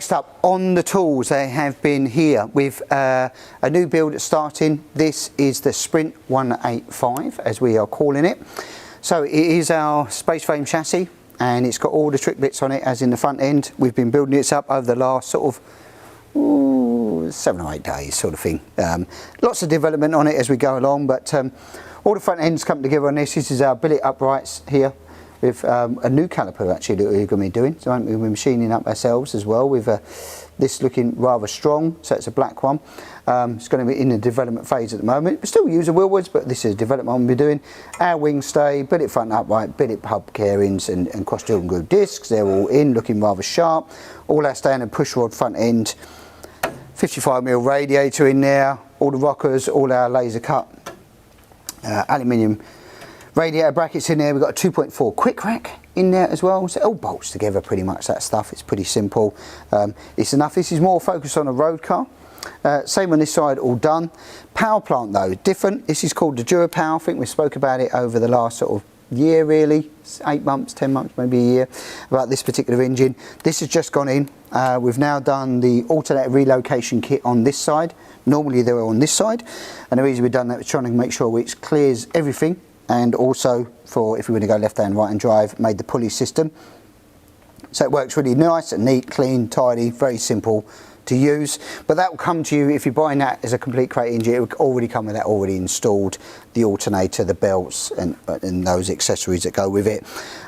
Next up on the tools, they have been here with a new build starting. This is the Sprint 185, as we are calling it. So it is our space frame chassis, and it's got all the trick bits on it as in the front end. We've been building this up over the last sort of 7 or 8 days sort of thing. Lots of development on it as we go along, but all the front ends come together on this. This is our billet uprights here with a new caliper actually that we're going to be doing. So we're machining up ourselves as well with this looking rather strong, so it's a black one. It's going to be in the development phase at the moment. We still use the wheelwoods, but this is a development we'll be doing. Our wing stay, billet front upright, billet hub carings and cross-steel and groove discs, they're all in, looking rather sharp. All our standard push rod front end, 55mm radiator in there, all the rockers, all our laser cut aluminium radiator brackets in there. We've got a 2.4 quick rack in there as well, so it all bolts together pretty much, that stuff. It's pretty simple. It's enough. This is more focused on a road car. Same on this side, all done. Power plant though, different. This is called the Durapower. I think we spoke about it over the last sort of year really, 8 months, 10 months, maybe a year, about this particular engine. This has just gone in. We've now done the alternator relocation kit on this side. Normally they were on this side, and the reason we've done that is trying to make sure it clears everything, and also for if we were to go left hand, right hand drive, made the pulley system. So it works really nice and neat, clean, tidy, very simple to use. But that will come to you if you're buying that as a complete crate engine. It will already come with that already installed, the alternator, the belts and those accessories that go with it.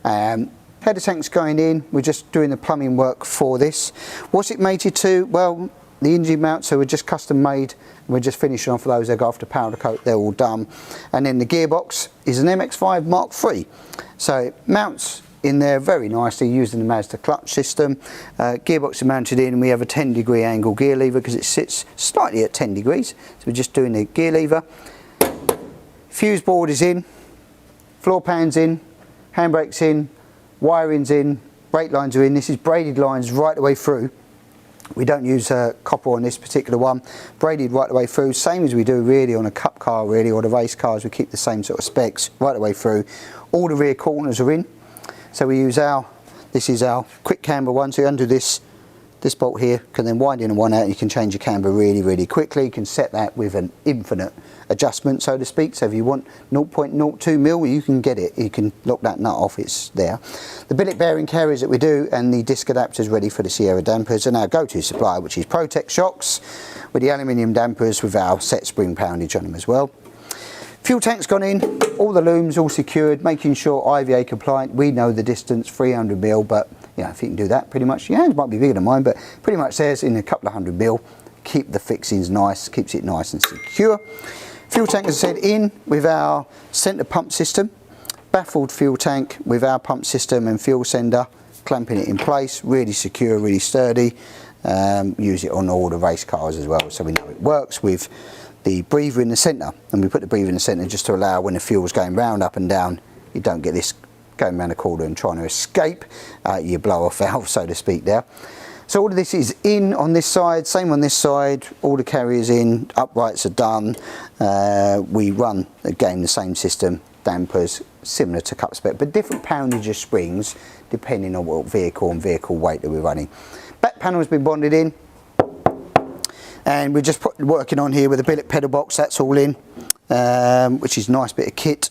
Header tanks going in. We're just doing the plumbing work for this. What's it mated to? Well, the engine mounts, so we're just custom made. We're just finishing off those. They go after powder coat, they're all done. And then the gearbox is an MX5 Mark III. So it mounts in there very nicely using the Mazda clutch system. Gearbox is mounted in, and we have a 10-degree angle gear lever because it sits slightly at 10 degrees. So we're just doing the gear lever. Fuse board is in, floor pans in, handbrakes in, wiring's in, brake lines are in. This is braided lines right the way through. We don't use copper on this particular one. Braided right the way through, same as we do really on a cup car really, or the race cars. We keep the same sort of specs right the way through. All the rear corners are in. So we use this is our quick camber one. So you undo this bolt here, can then wind in and one out, and you can change your camber really, really quickly. You can set that with an infinite adjustment, so to speak. So if you want 0.02 mil, you can get it. You can lock that nut off, it's there. The billet bearing carriers that we do, and the disc adapters ready for the Sierra dampers, and our go-to supplier, which is Protec shocks, with the aluminium dampers with our set spring poundage on them as well. Fuel tank's gone in, all the looms all secured, making sure IVA compliant. We know the distance, 300 mil, but you know, if you can do that, pretty much, your hands might be bigger than mine, but pretty much there's in a couple of 100 mil. Keep the fixings nice, keeps it nice and secure. Fuel tank, as I said, in with our centre pump system, baffled fuel tank with our pump system and fuel sender, clamping it in place, really secure, really sturdy. Use it on all the race cars as well, so we know it works with the breather in the centre, and we put the breather in the centre just to allow when the fuel's going round up and down, you don't get this going around the corner and trying to escape your blow off valve, so to speak there. So all of this is in on this side, same on this side, all the carriers in, uprights are done. We run again the same system, dampers similar to cup spec, but different poundage of springs depending on what vehicle and vehicle weight that we're running. Back panel has been bonded in, and we're just working on here with a billet pedal box. That's all in, which is a nice bit of kit,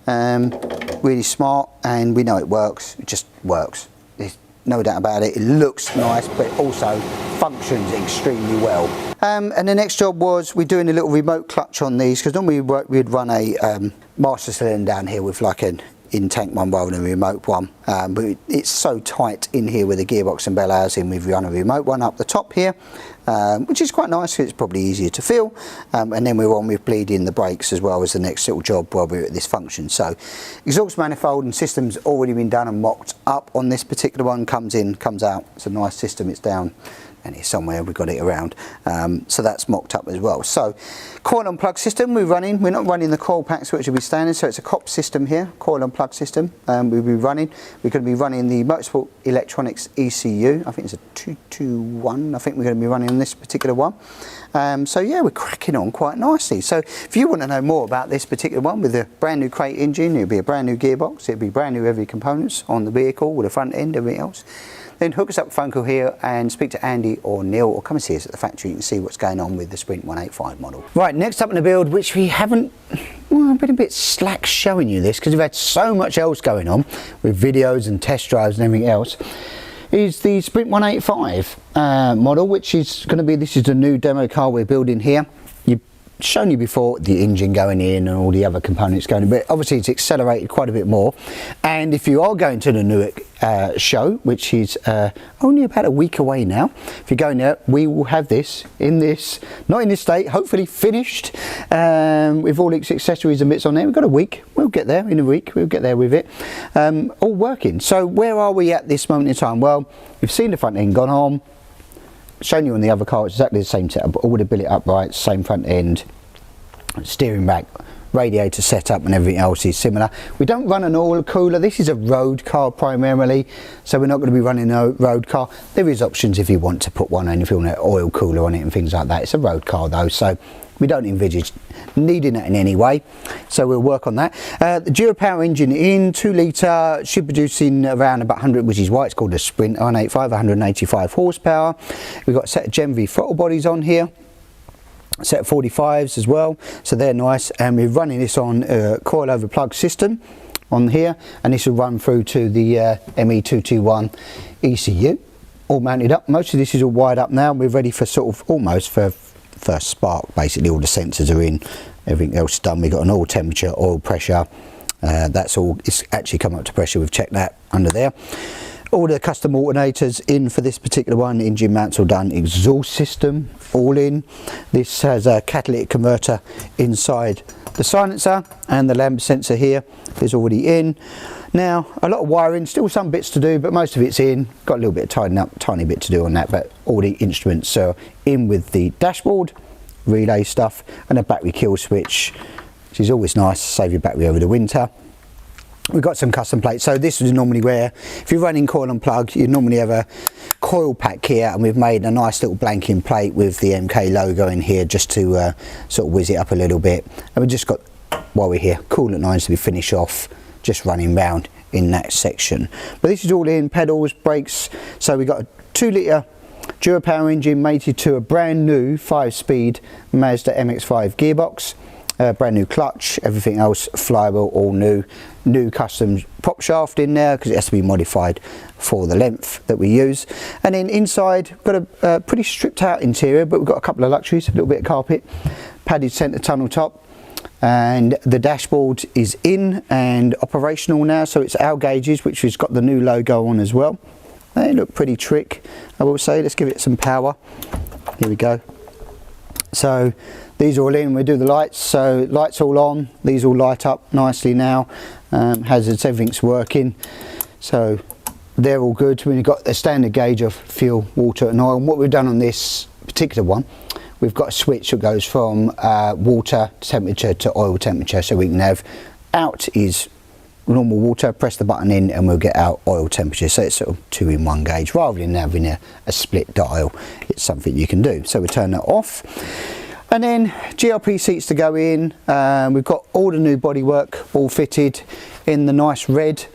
really smart, and we know it works. It just works, there's no doubt about it. It looks nice, but also functions extremely well. And the next job was we're doing a little remote clutch on these, because normally we'd run a master cylinder down here with like an in-tank one rather than a remote one, but it's so tight in here with the gearbox and bell housing. We've run a remote one up the top here, which is quite nice because it's probably easier to feel, and then we're on with bleeding the brakes as well as the next little job while we're at this function. So exhaust manifold and system's already been done and mocked up on this particular one. Comes in, comes out. It's a nice system. It's down and it's somewhere, we've got it around, so that's mocked up as well. So coil and plug system we're not running the coil packs which will be standard, so it's a COP system here, coil and plug system. We're going to be running the Motorsport Electronics ECU. I think it's a 221, I think we're going to be running on this particular one. So yeah, we're cracking on quite nicely. So if you want to know more about this particular one with a brand new crate engine, it'll be a brand new gearbox, it'll be brand new every components on the vehicle with the front end, everything else, then hook us up a phone call here and speak to Andy or Neil, or come and see us at the factory. You can see what's going on with the Sprint 185 model. Right, next up in the build, which we haven't, well, I've been a bit slack showing you this because we've had so much else going on with videos and test drives and everything else, is the Sprint 185 model, which is going to be, this is the new demo car we're building here. Shown you before the engine going in and all the other components going in, but obviously it's accelerated quite a bit more. And if you are going to the Newark show, which is only about a week away now, if you're going there, we will have this in this, not in this state, hopefully finished with all its accessories and bits on there. We've got a week, we'll get there in a week, we'll get there with it, all working. So where are we at this moment in time? Well, you've seen the front end gone on, shown you on the other car, it's exactly the same setup, but all the billet uprights, same front end, steering rack, radiator setup and everything else is similar. We don't run an oil cooler. This is a road car primarily, so we're not going to be running a road car. There is options if you want to put one on, if you want an oil cooler on it and things like that. It's a road car though, so we don't envisage needing that in any way, so we'll work on that. The Durapower engine in, 2 litre, should producing around about 100, which is why it's called a Sprint 185, 185 horsepower. We've got a set of Gen V throttle bodies on here, a set of 45s as well, so they're nice, and we're running this on a coil over plug system on here, and this will run through to the ME221 ECU, all mounted up. Most of this is all wired up now. We're ready for sort of almost for first spark. Basically all the sensors are in, everything else done. We've got an oil temperature, oil pressure, that's all, it's actually come up to pressure, we've checked that under there. All the custom alternators in for this particular one, engine mounts all done, exhaust system all in. This has a catalytic converter inside the silencer, and the lamp sensor here is already in. Now, a lot of wiring, still some bits to do, but most of it's in. Got a little bit of tidying up, tiny bit to do on that, but all the instruments are in with the dashboard, relay stuff, and a battery kill switch, which is always nice, save your battery over the winter. We've got some custom plates, so this is normally where, if you're running coil and plug, you normally have a coil pack here, and we've made a nice little blanking plate with the MK logo in here just to sort of whiz it up a little bit. And we've just got, while we're here, coolant lines to be finished off, just running round in that section. But this is all in, pedals, brakes, so we've got a 2 litre Durapower engine mated to a brand new 5-speed Mazda MX-5 gearbox. Brand new clutch, everything else flyable, all new custom prop shaft in there because it has to be modified for the length that we use. And then inside, we've got a pretty stripped out interior, but we've got a couple of luxuries, a little bit of carpet, padded centre tunnel top, and the dashboard is in and operational now, so it's our gauges, which has got the new logo on as well. They look pretty trick, I will say. Let's give it some power. Here we go. So these are all in, we do the lights, so lights all on, these all light up nicely now, hazards, everything's working, so they're all good. We've got a standard gauge of fuel, water and oil, and what we've done on this particular one, we've got a switch that goes from water temperature to oil temperature, so we can have out is normal water, press the button in and we'll get out oil temperature, so it's sort of 2-in-1 gauge rather than having a split dial. It's something you can do, so we turn that off. And then GLP seats to go in. We've got all the new bodywork all fitted in the nice red.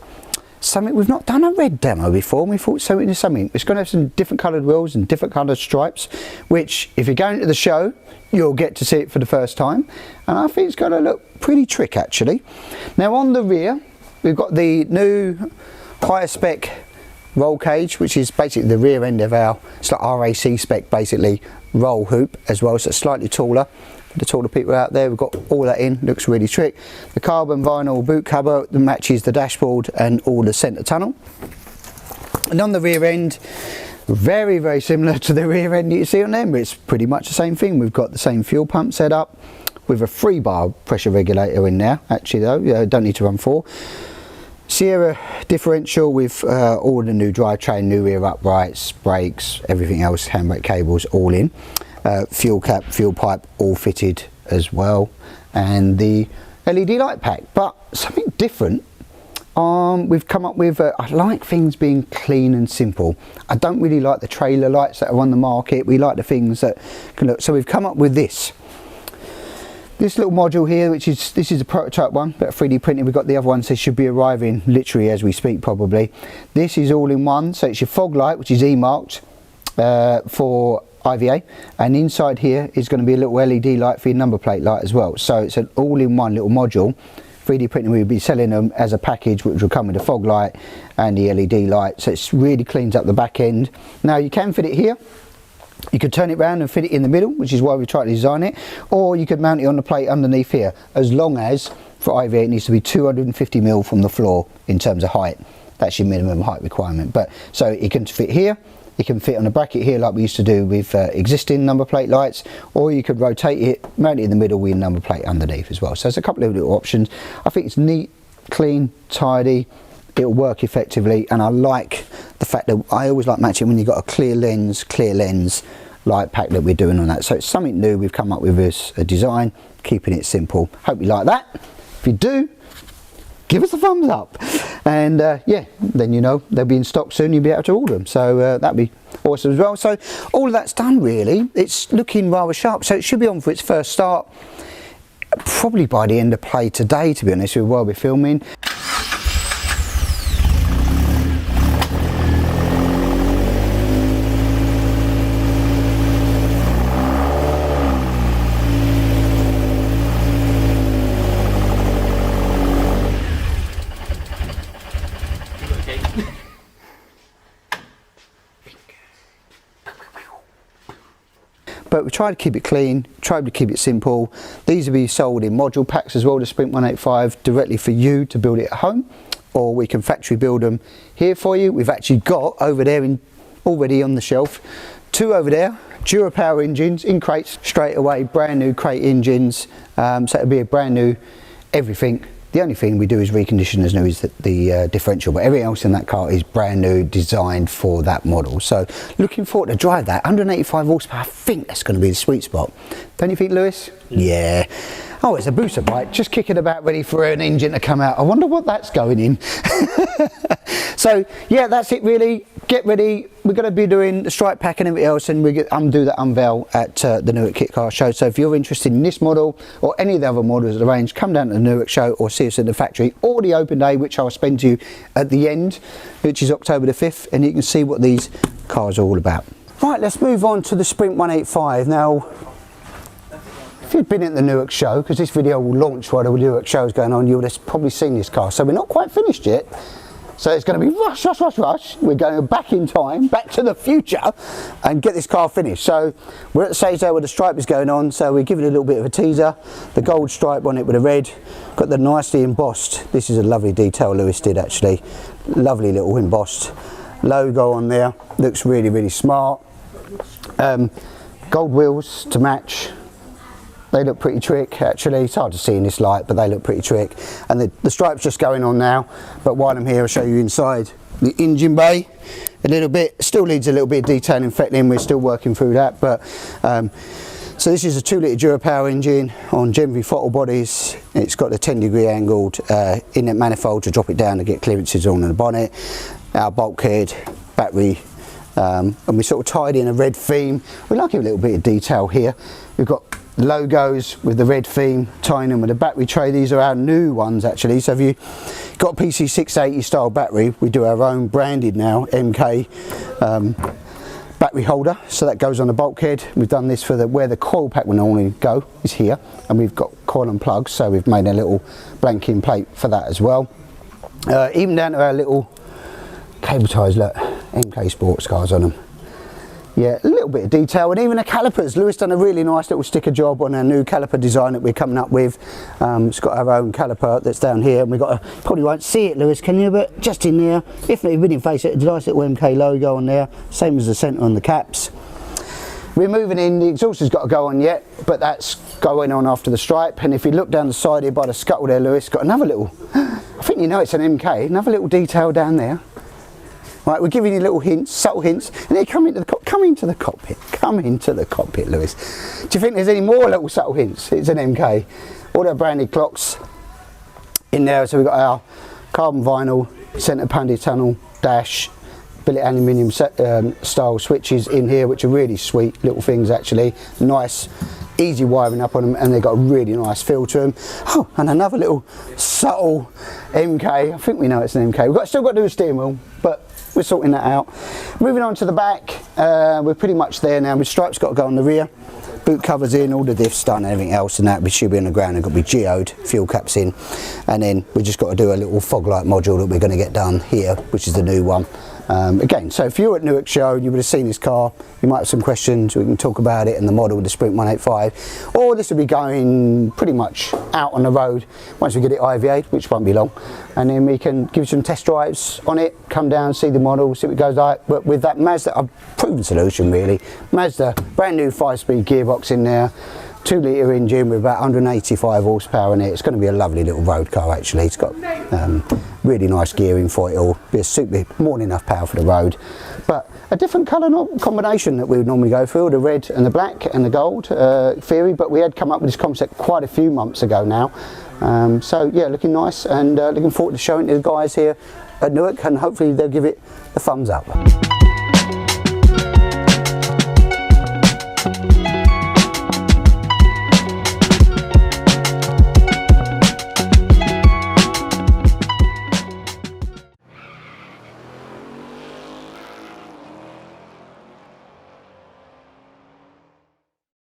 Something we've not done a red demo before, and we thought so it's something. It's going to have some different coloured wheels and different coloured stripes, which if you're going to the show you'll get to see it for the first time, and I think it's going to look pretty trick actually. Now on the rear we've got the new higher spec roll cage, which is basically the rear end of our, it's like RAC spec basically, roll hoop as well, so it's slightly taller. For the taller people out there, we've got all that in, looks really trick. The carbon vinyl boot cover that matches the dashboard and all the centre tunnel. And on the rear end, very, very similar to the rear end you see on them, it's pretty much the same thing. We've got the same fuel pump set up with a 3-bar pressure regulator in there, actually though, don't need to run 4. Sierra differential with all the new drivetrain, new rear uprights, brakes, everything else, handbrake cables all in. Fuel cap, fuel pipe all fitted as well, and the LED light pack. But something different we've come up with. I like things being clean and simple. I don't really like the trailer lights that are on the market. We like the things that can look, so we've come up with this. This little module here, this is a prototype one, but 3D printing. We've got the other ones that should be arriving literally as we speak probably. This is all in one, so it's your fog light, which is E-marked for IVA, and inside here is going to be a little LED light for your number plate light as well. So it's an all-in-one little module. 3D printing, we'll be selling them as a package, which will come with the fog light and the LED light, so it really cleans up the back end. Now you can fit it here. You could turn it around and fit it in the middle, which is why we tried to design it, or you could mount it on the plate underneath here, as long as for IVA it needs to be 250mm from the floor in terms of height. That's your minimum height requirement. But so it can fit here, it can fit on a bracket here like we used to do with existing number plate lights, or you could rotate it, mount it in the middle with your number plate underneath as well. So there's a couple of little options. I think it's neat, clean, tidy. It'll work effectively, and I like the fact that I always like matching when you've got a clear lens light pack that we're doing on that. So it's something new we've come up with as a design, keeping it simple. Hope you like that. If you do, give us a thumbs up, and yeah, then you know they'll be in stock soon. You'll be able to order them, so that'd be awesome as well. So all of that's done really. It's looking rather sharp, so it should be on for its first start probably by the end of play today, to be honest with you, while we're filming. But we try to keep it clean, try to keep it simple. These will be sold in module packs as well, the Sprint 185, directly for you to build it at home, or we can factory build them here for you. We've actually got over there already on the shelf, 2 over there, Durapower engines in crates, straight away, brand new crate engines. So it'll be a brand new everything. The only thing we do is recondition as new is the differential, but everything else in that car is brand new, designed for that model. So looking forward to drive that. 185 horsepower, I think that's going to be the sweet spot. Don't you think, Lewis? Yeah. Oh, it's a booster bike, just kicking about ready for an engine to come out. I wonder what that's going in. So yeah, that's it really. Get ready. We're going to be doing the stripe pack and everything else, and we do that unveil at the Newark Kit Car Show. So if you're interested in this model or any of the other models of the range, come down to the Newark show or see us at the factory, or the open day, which I'll spend to you at the end, which is October the 5th, and you can see what these cars are all about. Right, let's move on to the Sprint 185 now. If you've been at the Newark show, because this video will launch while the Newark show is going on, you'll have probably seen this car. So we're not quite finished yet. So it's going to be rush, rush, rush, rush. We're going back in time, back to the future, and get this car finished. So we're at the stage there where the stripe is going on, so we're giving it a little bit of a teaser. The gold stripe on it with the red, got the nicely embossed. This is a lovely detail Lewis did actually. Lovely little embossed logo on there. Looks really, really smart. Gold wheels to match. They look pretty trick actually. It's hard to see in this light, but they look pretty trick. And the stripe's just going on now, but while I'm here I'll show you inside the engine bay a little bit. Still needs a little bit of detailing, fettling. We're still working through that, but so this is a 2-litre Durapower engine on Gen V throttle bodies. It's got a 10-degree angled inlet manifold to drop it down to get clearances on the bonnet. Our bulkhead, battery, and we sort of tied in a red theme. We like a little bit of detail here. We've got logos with the red theme, tying in with the battery tray. These are our new ones actually. So if you got a PC680 style battery, we do our own branded now MK battery holder, so that goes on the bulkhead. We've done this for where the coil pack will normally go is here, and we've got coil and plugs, so we've made a little blanking plate for that as well. Even down to our little cable ties, look, MK Sportscars on them. Yeah, a little bit of detail, and even the calipers. Lewis done a really nice little sticker job on our new caliper design that we're coming up with. It's got our own caliper that's down here, and we've got probably won't see it, Lewis, can you? But just in there, if not, you wouldn't face it, a nice little MK logo on there, same as the centre on the caps. We're moving in, the exhaust has got to go on yet, but that's going on after the stripe. And if you look down the side here by the scuttle there, Lewis, got another little, I think you know it's an MK, another little detail down there. Right, we're giving you little hints, subtle hints, and then come into the cockpit, Lewis. Do you think there's any more little subtle hints? It's an MK. All our branded clocks in there, so we've got our carbon vinyl, centre pandy tunnel, dash, billet aluminium style switches in here, which are really sweet little things actually. Nice easy wiring up on them, and they've got a really nice feel to them. Oh, and another little subtle MK. I think we know it's an MK. We've still got to do a steering wheel, but we're sorting that out. Moving on to the back, we're pretty much there now. With stripes got to go on the rear, boot covers in, all the diffs done, everything else, and that we should be on the ground and got to be geoed, fuel caps in, and then we just got to do a little fog light module that we're going to get done here, which is the new one. Again, so if you're at Newark show and you would have seen this car, you might have some questions, we can talk about it and the model, the Sprint 185, or this will be going pretty much out on the road once we get it IVA'd, which won't be long, and then we can give you some test drives on it, come down, see the model, see what it goes like. But with that Mazda, a proven solution really, Mazda, brand new 5-speed gearbox in there, 2-litre engine with about 185 horsepower in it. It's going to be a lovely little road car actually. It's got really nice gearing for it all. Be more than enough power for the road. But a different colour combination that we would normally go for, the red and the black and the gold theory, but we had come up with this concept quite a few months ago now. So yeah, looking nice, and looking forward to showing it to the guys here at Newark, and hopefully they'll give it the thumbs up.